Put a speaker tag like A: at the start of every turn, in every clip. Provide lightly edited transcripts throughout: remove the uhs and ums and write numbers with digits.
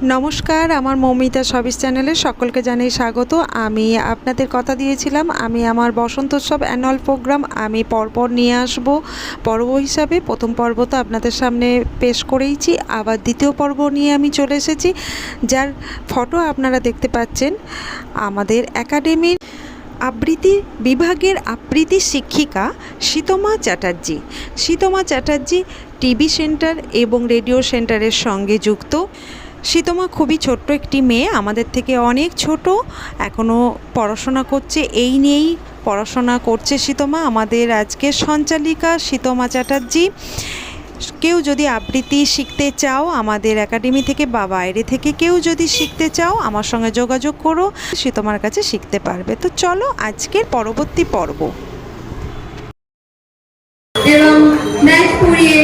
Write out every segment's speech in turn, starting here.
A: নমস্কার, আমার মৌমিতা সবিজ চ্যানেলে সকলকে জানাই স্বাগত। আমি আপনাদের কথা দিয়েছিলাম আমি আমার বসন্তোৎসব অ্যানুয়াল প্রোগ্রাম আমি পরপর নিয়ে আসব পর্ব হিসাবে। প্রথম পর্ব তো আপনাদের সামনে পেশ করেইছি, আবার দ্বিতীয় পর্ব নিয়ে আমি চলে এসেছি, যার ফটো আপনারা দেখতে পাচ্ছেন। আমাদের একাডেমির আবৃত্তি বিভাগের আবৃত্তি শিক্ষিকা শীতমা চ্যাটার্জি। শীতমা চ্যাটার্জি টিভি সেন্টার এবং রেডিও সেন্টারের সঙ্গে যুক্ত। শীতমা খুবই ছোট্ট একটি মেয়ে, আমাদের থেকে অনেক ছোট, এখনও পড়াশোনা করছে। এই নিয়েই পড়াশোনা করছে শীতমা। আমাদের আজকের সঞ্চালিকা শীতমা চ্যাটার্জি। কেউ যদি আবৃত্তি শিখতে চাও আমাদের একাডেমি থেকে বা বাইরে থেকে কেউ যদি শিখতে চাও আমার সঙ্গে যোগাযোগ করো, শীতমার কাছে শিখতে পারবে। তো চলো আজকের পরবর্তী পর্ব।
B: এবং ম্যাচ পড়িয়ে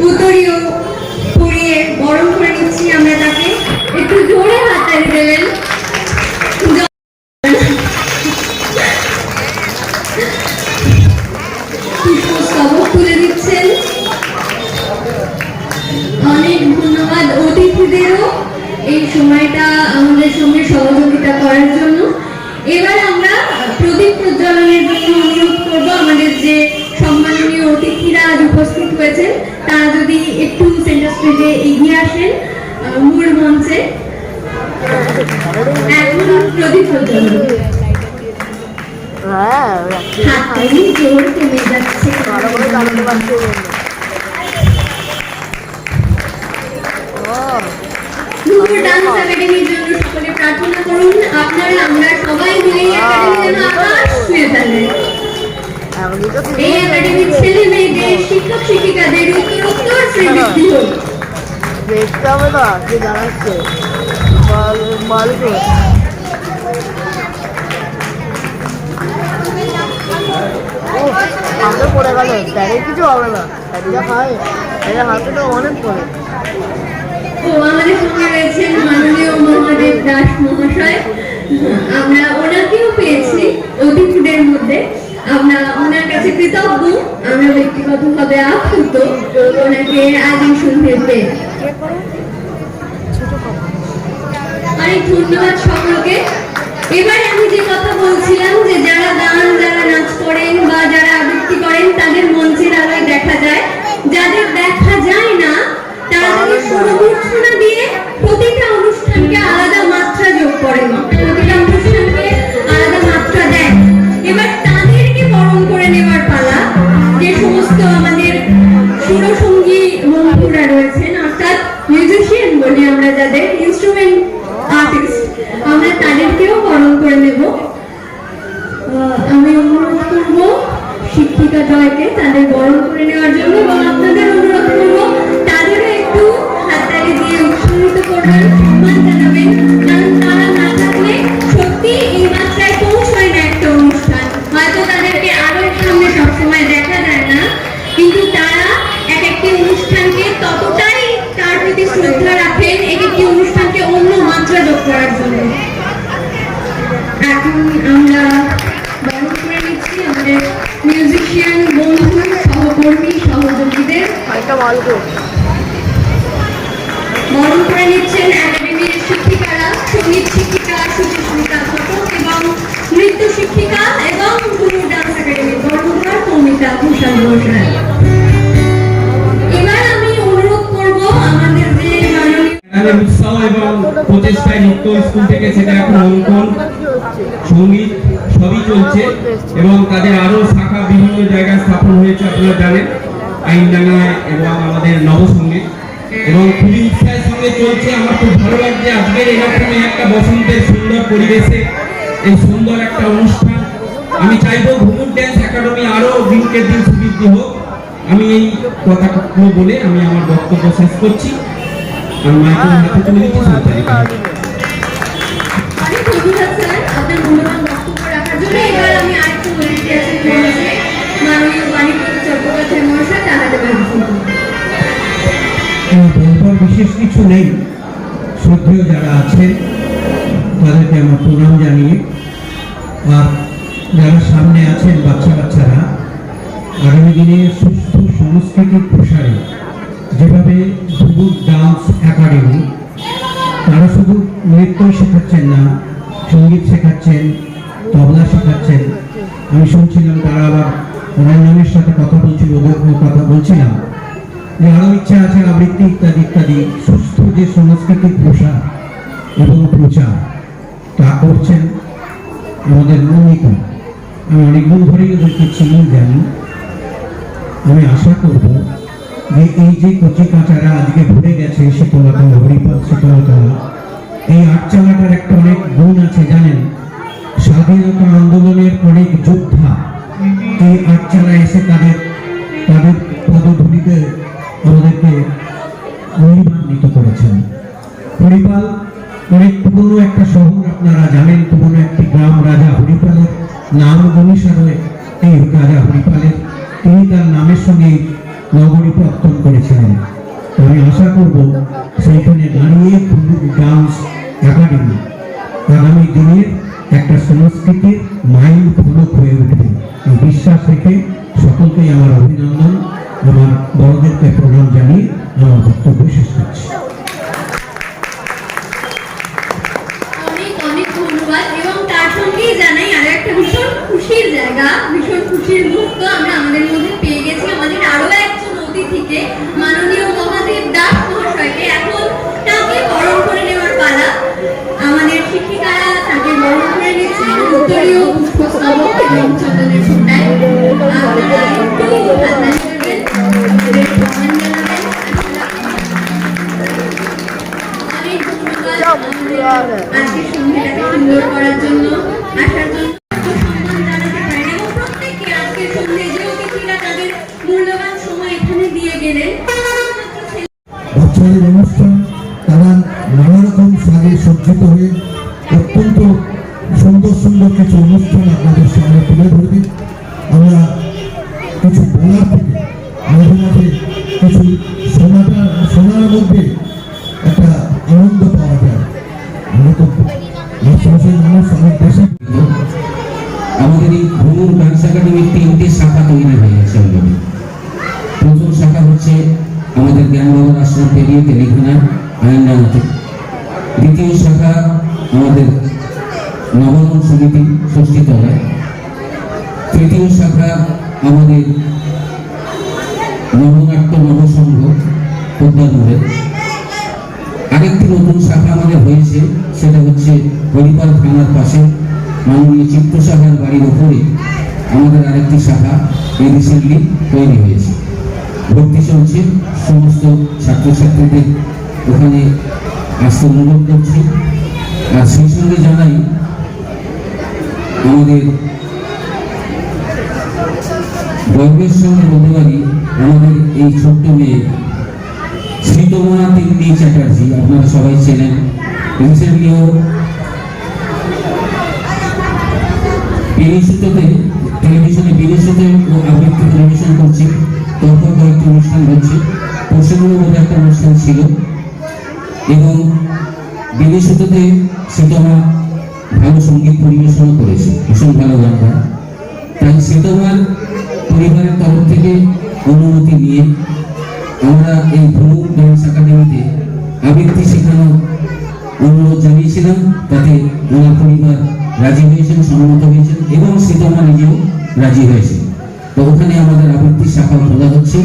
B: উত্তরীয় পড়িয়ে বরণ করে নিচ্ছি আমরা তাকে। একটু জোরে হাততালি দেবেন। পুষ্পস্তবক তুলে দিচ্ছেন। অনেক ধন্যবাদ অতিথিদেরও এই সময়টা আমাদের সঙ্গে সহযোগিতা করার জন্য। এবার আমরা প্রদীপ প্রজ্বলনের জন্য অনুরোধ করবো আমাদের যে সম্মাননীয় অতিথিরা আজ উপস্থিত হয়েছেন তারা যদি একটু সেন্টার স্টেজে এগিয়ে আসেন মূল মঞ্চে। এখন প্রদীপ প্রজ্বলন। হাততালি জোর কমে যাচ্ছে। ডান্স একাডেমির জন্য সকলে প্রার্থনা করুন আপনারা আমরা সবাই মিলে একাডেমি যেন আকাশ ছুঁয়ে ফেলে। এই একাডেমির ছেলে মেয়েদের শিক্ষক শিক্ষিকাদের উত্তরোত্তর শ্রীবৃদ্ধি হোক।
C: দেখতে হবে না যে জানাচ্ছে হাতে পড়ে গেল, প্যারে কিছু হবে না, প্যারিটা খায় হাতে তো অনেক পড়ে।
B: ও আমাদের সঙ্গে রয়েছেন মাননীয় মহাদেব দাস মহাশয়। আমরা ওনাকেও পেয়েছি অতিথিদের মধ্যে। আমরা ওনার কাছে কৃতজ্ঞ, আমরা ব্যক্তিগতভাবে আপ্লুত ওনাকে আজ এই সন্ধ্যে পেয়ে। অনেক ধন্যবাদ সকলকে। এবার আমি যে কথা বলছিলাম যে যারা গান যারা নাচ করেন বা যারা আবৃত্তি করেন তাদের মঞ্চের আলোয় দেখা যায়, যাদের দেখা যায় না তারা যদি সুরমূর্ছনা দিয়ে প্রতিটা অনুষ্ঠানকে আলাদা মাত্রা যোগ করেন, প্রতিটা অনুষ্ঠানকে আলাদা মাত্রা দেন। এবার তাদেরকে বরণ করে নেওয়ার পালা। যে সমস্ত আমাদের সুরসঙ্গী বন্ধুরা রয়েছেন অর্থাৎ মিউজিশিয়ান বলি আমরা, যাদের ইনস্ট্রুমেন্ট আর্টিস্ট, আমরা তাদেরকেও বরণ করে নেব। আমি অনুরোধ করবো শিক্ষিকা জয়কে তাদের বরণ করে নেওয়ার জন্য এবং আপনাদের অনুরোধ করবো তাদেরও একটু হাততালি দিয়ে উৎসাহিত করবেন, সম্মান জানাবেন। কারণ তারা না থাকলে সত্যি এই মাত্রায় পৌঁছয় না একটা অনুষ্ঠান। হয়তো তাদেরকে আরো সামনে সবসময় দেখা যায় না, কিন্তু তারা এক একটি অনুষ্ঠানকে ততটাই তার প্রতি শ্রদ্ধা রাখেন এক একটি অনুষ্ঠানকে অন্য মাত্রা যোগ করার জন্য। এখন আমরা বরণ করে নিচ্ছি আমাদের মিউজিশিয়ান বন্ধু সহকর্মী সহযোগীদের। বরণ করে নিচ্ছেন একাডেমির শিক্ষিকারা, সঙ্গীত শিক্ষিকা সুচিস্মিতা ঘটক এবং নৃত্য শিক্ষিকা এবং গুরু ডান্স একাডেমির কর্মধার মৌমিতা ঘোষাল মহাশয়। এবার আমি অনুরোধ করব আমাদের যে মাননীয়
D: উৎসাহ এবং প্রচেষ্টায় নৃত্য স্কুল থেকে সেটা এখন অঙ্কন সঙ্গীত সবই চলছে এবং তাদের আরো শাখা বিভিন্ন জায়গায় স্থাপন হয়েছে আপনারা জানেন, আইনডাঙ্গায় এবং আমাদের নবসঙ্গীত, এবং খুবই উৎসাহের সঙ্গে চলছে। আমার খুব ভালো লাগছে আজকের এরকমই একটা বসন্তের সুন্দর পরিবেশে এই সুন্দর একটা অনুষ্ঠান। আমি চাইবো ঘুমুর ড্যান্স একাডেমি আরো দিনকে দিন সুবৃদ্ধি হোক। আমি এই কথাগুলো বলে আমি আমার বক্তব্য শেষ করছি। আমি মাইকেল হাতে তুলে দিচ্ছি সঞ্চালিকা।
B: অনেক ধন্যবাদ স্যার আপনার মূল্যবান বক্তব্য রাখার জন্য। এবার আমি আরেকটু বলতে আছি মাননীয় বাণীপতি চট্টোপাধ্যায় মহাশয় তাহাদের
E: বলবার বিশেষ কিছু নেই। শ্রদ্ধেয় যারা আছেন তাদেরকে আমার প্রণাম জানিয়ে, আর যারা সামনে আছেন বাচ্চারা, আগামী দিনে সুস্থ সংস্কৃতির প্রসারে যেভাবে ধ্রুব ডান্স একাডেমি তারা শুধু নৃত্যই শেখাচ্ছেন না, সঙ্গীত শেখাচ্ছেন, তবলা শেখাচ্ছেন। আমি শুনছিলাম তারা আবার রঞ্জনের সাথে কথা বলছিল, ওদের কথা বলছিলাম যে আরও ইচ্ছা আছে আবৃত্তি ইত্যাদি ইত্যাদি সুস্থ যে সাংস্কৃতিক প্রসার এবং প্রচার তা করছেন আমাদের মৌমিতা। আমি অনেকদিন ধরেই ওদেরকে চিনি, জানি। আমি আশা করব যে এই যে কচি কাঁচারা আজকে ভরে গেছে শীতলতলা, হরিপাল শীতলতলা, এই আটচালাটার একটা অনেক গুণ আছে জানেন। স্বাধীনতা আন্দোলনের অনেক যোদ্ধা এই আটচালা এসে তাদের পদধূলিতে আমাদেরকে গৌরবান্বিত করেছেন। হরিপাল অনেক পুরনো একটা শহর, আপনারা জানেন, পুরনো একটি গ্রাম। রাজা হরিপালের নাম অনুসারে এই রাজা হরিপালের তিনি তার নামের সঙ্গে নগরী প্রত্তন করেছিলেন। আমি আশা করব সেইখানে দাঁড়িয়ে ডান্স একাডেমি আগামী দিনের একটা সংস্কৃতির মাইল ফলক হয়ে উঠবে। এই বিশ্বাস রেখে সকলকেই আমার অভিনন্দন, আমার বড়দেরকে প্রণাম জানিয়ে আমার বক্তব্য শেষ করছি।
B: অনেক অনেক ধন্যবাদ। এবং তার সঙ্গেই জানাই আরো একটা ভীষণ খুশির জায়গা, ভীষণ খুশির মুহূর্ত আমরা আমাদের মধ্যে পেয়ে গেছি আমাদের আরো একজন অতিথিকে, মাননীয় মহাদেব দাস মহাশয়কে। এখন তাকে বরণ করে নেওয়ার পালা। আমাদের শিক্ষিকারা তাকে বরণ করে নিচ্ছেন উত্তরীয় পুষ্পস্তবক এবং চন্দনের ফোঁটায়। আপনারা একটু হাততালি দেবেন, ওদের সম্মান জানাবেন। অনেক ধন্যবাদ আমাদের আজকের সন্ধ্যাটাকে সুন্দর করার জন্য, আসার জন্য। সম্মান জানাতে পারেন এবং প্রত্যেককে আজকের সন্ধ্যায় যে অতিথিরা তাদের মূল্যবান সময় এখানে দিয়ে গেলেন।
E: বাচ্চাদের অনুষ্ঠান তারা নানা রকম সাজে সজ্জিত হয়ে অত্যন্ত সুন্দর সুন্দর কিছু অনুষ্ঠান আপনাদের সামনে তুলে ধরবে। আমরা কিছু বলার থেকে মাঝে মাঝে কিছু শোনার মধ্যে একটা আনন্দ পাওয়া যায়। আমরা তো আশেপাশের মানুষ অনেক দেশে
D: আমাদের এই ভ্রমণ ডান্স একাডেমির 3টে শাখা তৈরি হয়ে গেছে অলরেডি। প্রথম শাখা হচ্ছে আমাদের জ্ঞানবাবুর আশ্রম পেরিয়ে তেলেখানা আইনডাঙ্গাতে। দ্বিতীয় শাখা আমাদের নবরণ সমিতি ষষ্ঠীতলায়। তৃতীয় শাখা আমাদের নবনাট্য নবসংঘ পদ্মার মোড়ে। আরেকটি নতুন শাখা আমাদের হয়েছে, সেটা হচ্ছে হরিপাল থানার পাশে মাননীয় চিত্তসাগর বাড়ির ওপরে আমাদের আরেকটি শাখা এই রিসেন্টলি তৈরি হয়েছে। ভর্তি চলছে, সমস্ত ছাত্রছাত্রীদের ওখানে আসতে অনুরোধ করছি। আর সেই সঙ্গে জানাই আমাদের গর্বের সঙ্গে বলতে পারি আমাদের এই ছোট্ট মেয়ে শ্রীতমা তিন্নি চ্যাটার্জি, আপনারা সবাই চেনেন। রিসেন্টলিও টেলিভিশনে বিদেশিতে ও আবৃত্তি পরিবেশন করছে। তারপর কয়েকটি অনুষ্ঠান হচ্ছে, পশ্চিমবঙ্গ মধ্যে একটা অনুষ্ঠান ছিল। এবং বিদেশিতে শ্রীতমা ভালো সঙ্গীত পরিবেশনও করেছে, ভীষণ ভালো গান গায়। তাই শ্রীতমার পরিবারের তরফ থেকে অনুমতি নিয়ে আমরা এই ভ্রমণ ডান্স একাডেমিতে আবৃত্তি শেখানোর অনুরোধ জানিয়েছিলাম। তাতে ওনার পরিবার রাজি হয়েছেন, সম্মত হয়েছেন এবং শ্রীতমা নিজেও রাজি হয়েছেন। তো ওখানে আমাদের আবৃত্তি শাখা খোলা হচ্ছে।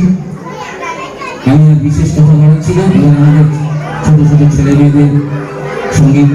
D: আমি আর বিশেষ কথা বাড়াচ্ছি না, এবার আমাদের ছোট ছোট ছেলে মেয়েদের সঙ্গীত